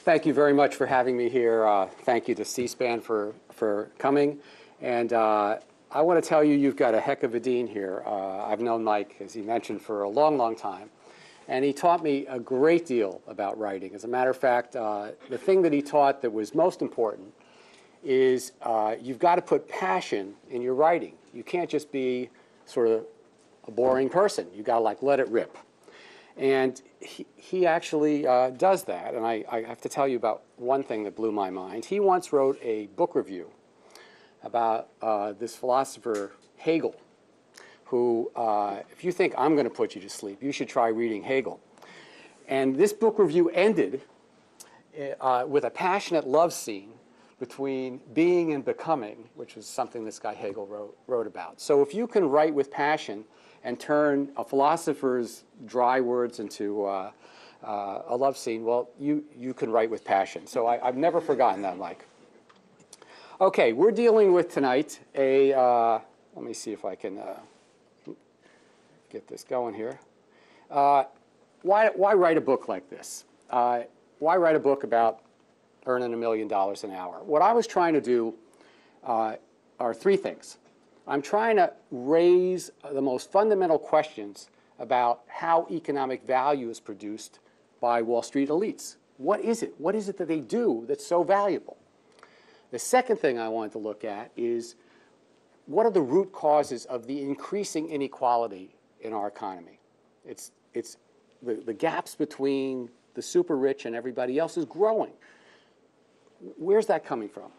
Thank you very much for having me here. Thank you to C-SPAN for coming. And I want to tell you, you've got a heck of a dean here. I've known Mike, as he mentioned, for a long, long time. And he taught me a great deal about writing. As a matter of fact, the thing that he taught that was most important is you've got to put passion in your writing. You can't just be sort of a boring person. You've got to like let it rip. And he actually does that. And I have to tell you about one thing that blew my mind. He once wrote a book review about this philosopher Hegel, who, if you think I'm going to put you to sleep, you should try reading Hegel. And this book review ended with a passionate love scene between being and becoming, which was something this guy Hegel wrote about. So if you can write with passion and turn a philosopher's dry words into a love scene, well, you can write with passion. So I've never forgotten that, Mike. Okay, we're dealing with tonight let me see if I can get this going here. Why write a book like this? Why write a book about earning $1 million an hour? What I was trying to do are three things. I'm trying to raise the most fundamental questions about how economic value is produced by Wall Street elites. What is it? What is it that they do that's so valuable? The second thing I wanted to look at is what are the root causes of the increasing inequality in our economy? It's the gaps between the super rich and everybody else is growing. Where's that coming from?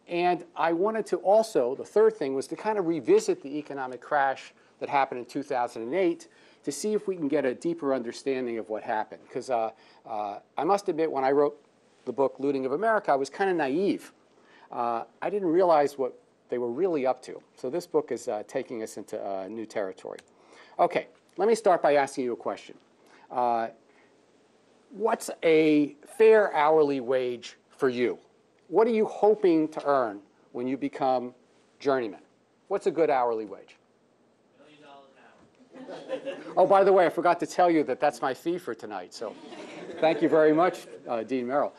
And I wanted to also, the third thing was to kind of revisit the economic crash that happened in 2008 to see if we can get a deeper understanding of what happened. Because I must admit, when I wrote the book Looting of America, I was kind of naive. I didn't realize what they were really up to. So this book is taking us into new territory. Okay, let me start by asking you a question. What's a fair hourly wage for you? What are you hoping to earn when you become journeyman? What's a good hourly wage? $1 million an hour. Oh, by the way, I forgot to tell you that that's my fee for tonight. So thank you very much, Dean Merrill.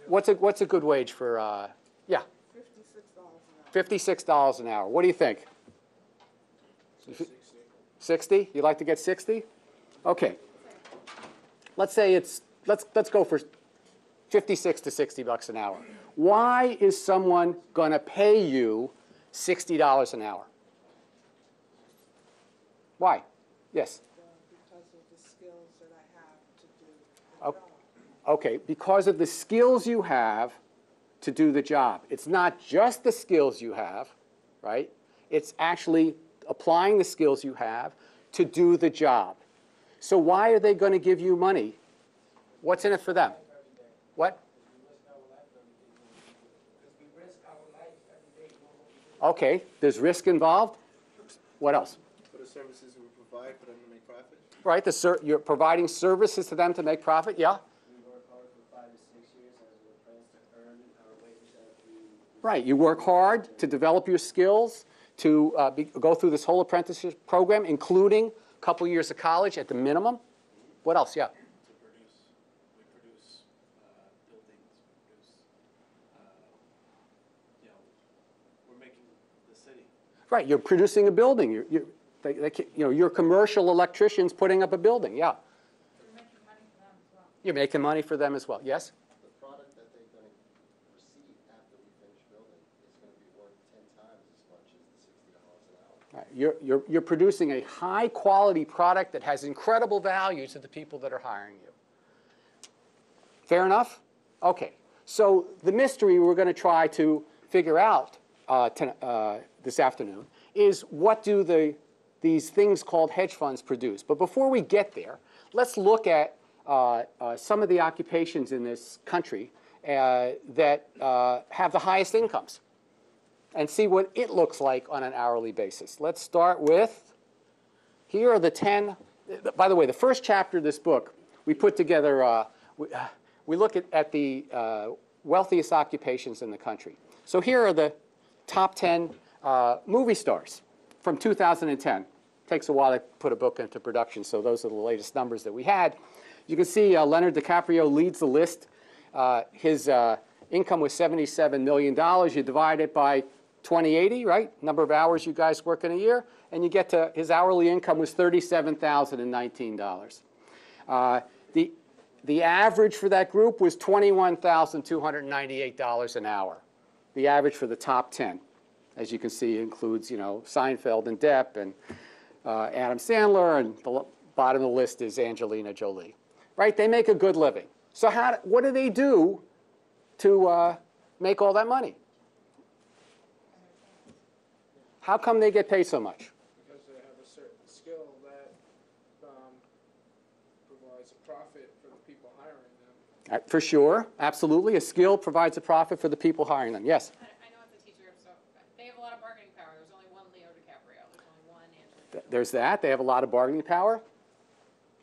What's a good wage for, yeah? $56 an hour. What do you think? 60? You'd like to get 60? Okay. Let's say let's go for 56 to 60 bucks an hour. Why is someone going to pay you $60 an hour? Why? Yes? Because of the skills that I have to do the job. Okay, because of the skills you have to do the job. It's not just the skills you have, right? It's actually applying the skills you have to do the job. So why are they going to give you money? What's in it for them? What? Okay, there's risk involved. What else? For the services we provide for them to make profit. Right, you're providing services to them to make profit, yeah? We work hard for 5 to 6 years as an apprentice to earn our wages that we... Right, you work hard to develop your skills, to go through this whole apprenticeship program, including a couple years of college at the minimum. What else, yeah? Right, you're producing a building. You're commercial electricians putting up a building, yeah. You're making money for them as well. Yes? The product that they're going to receive after we finish building is going to be worth 10 times as much as the $60 an hour. Right. You're producing a high-quality product that has incredible value to the people that are hiring you. Fair enough? Okay. So the mystery we're going to try to figure out this afternoon is what do these things called hedge funds produce. But before we get there, let's look at some of the occupations in this country that have the highest incomes and see what it looks like on an hourly basis. Let's start with, here are the 10. By the way, the first chapter of this book, we put together, we look at the wealthiest occupations in the country. So here are the top 10 movie stars from 2010. takes a while to put a book into production, so those are the latest numbers that we had. You can see Leonardo DiCaprio leads the list. His income was $77 million. You divide it by 2080, right? Number of hours you guys work in a year, and you get to his hourly income was $37,019. The average for that group was $21,298 an hour. The average for the top 10, as you can see, includes Seinfeld and Depp and Adam Sandler, and the bottom of the list is Angelina Jolie. Right? They make a good living. So what do they do to make all that money? How come they get paid so much? Because they have a certain skill that provides a profit for the people hiring them. For sure, absolutely. A skill provides a profit for the people hiring them. Yes? I know it's a teacher, so they have a lot of bargaining power. There's only one Leo DiCaprio. There's only one Angelina. There's that. They have a lot of bargaining power.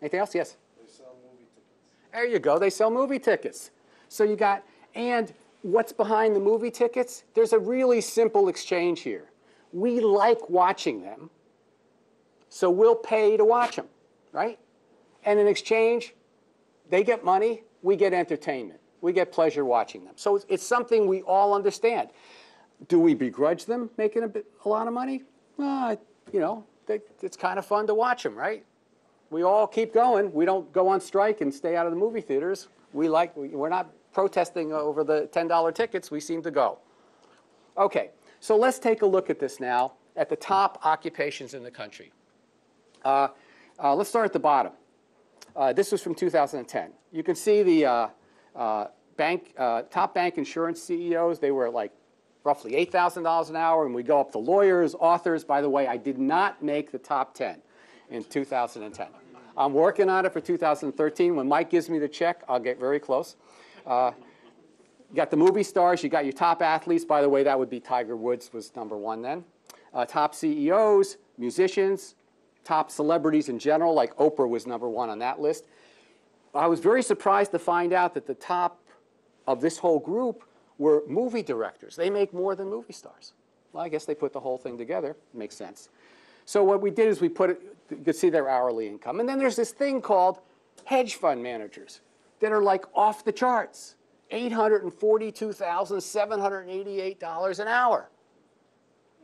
Anything else? Yes? They sell movie tickets. There you go. They sell movie tickets. So you got, and what's behind the movie tickets? There's a really simple exchange here. We like watching them, so we'll pay to watch them, right? And in exchange, they get money, we get entertainment. We get pleasure watching them. So it's something we all understand. Do we begrudge them making a lot of money? It's kind of fun to watch them, right? We all keep going. We don't go on strike and stay out of the movie theaters. We're not protesting over the $10 tickets. We seem to go. Okay, so let's take a look at this now at the top occupations in the country. Let's start at the bottom. This was from 2010. You can see the top bank insurance CEOs. They were like roughly $8,000 an hour, and we go up to lawyers, authors. By the way, I did not make the top 10 in 2010. I'm working on it for 2013. When Mike gives me the check, I'll get very close. You got the movie stars. You got your top athletes. By the way, that would be Tiger Woods was number one then. Top CEOs, musicians, top celebrities in general, like Oprah was number one on that list. I was very surprised to find out that the top of this whole group were movie directors. They make more than movie stars. Well, I guess they put the whole thing together. Makes sense. So what we did is we put it, you could see their hourly income. And then there's this thing called hedge fund managers that are like off the charts. $842,788 an hour.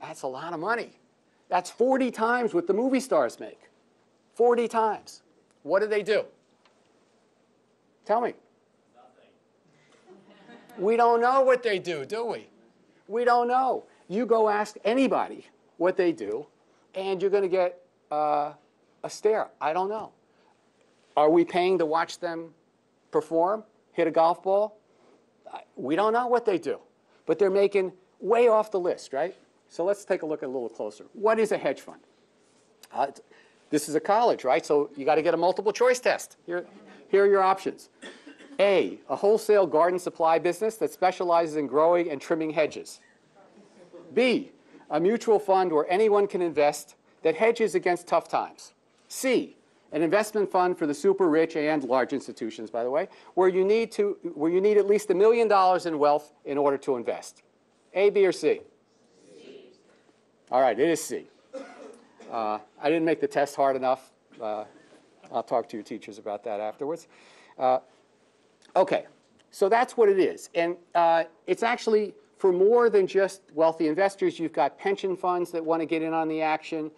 That's a lot of money. That's 40 times what the movie stars make. 40 times. What do they do? Tell me. Nothing. We don't know what they do we? We don't know. You go ask anybody what they do, and you're going to get a stare. I don't know. Are we paying to watch them perform, hit a golf ball? We don't know what they do, but they're making way off the list, right? So let's take a look at a little closer. What is a hedge fund? This is a college, right? So you got to get a multiple choice test. Here are your options. A wholesale garden supply business that specializes in growing and trimming hedges. B, a mutual fund where anyone can invest that hedges against tough times. C, an investment fund for the super rich and large institutions, by the way, where you need at least $1 million in wealth in order to invest. A, B, or C? C. All right, it is C. I didn't make the test hard enough. I'll talk to your teachers about that afterwards. Okay, so that's what it is. And it's actually for more than just wealthy investors. You've got pension funds that want to get in on the action.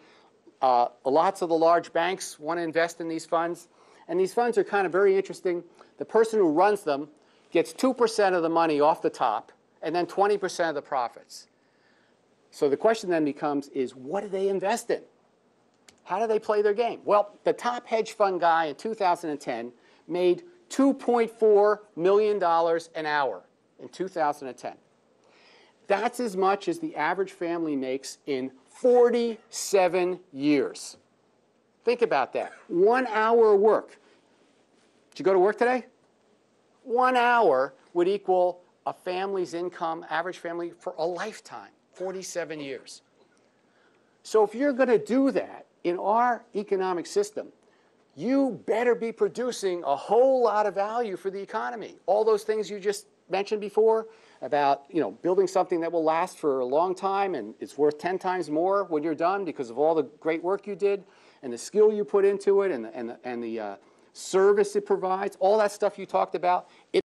Lots of the large banks want to invest in these funds. And these funds are kind of very interesting. The person who runs them gets 2% of the money off the top and then 20% of the profits. So the question then becomes is, what do they invest in? How do they play their game? Well, the top hedge fund guy in 2010 made $2.4 million an hour in 2010. That's as much as the average family makes in 47 years. Think about that. 1 hour of work. Did you go to work today? 1 hour would equal a family's income, average family, for a lifetime, 47 years. So if you're going to do that in our economic system, you better be producing a whole lot of value for the economy. All those things you just mentioned before about building something that will last for a long time and it's worth 10 times more when you're done because of all the great work you did. and the skill you put into it and the service it provides, all that stuff you talked about,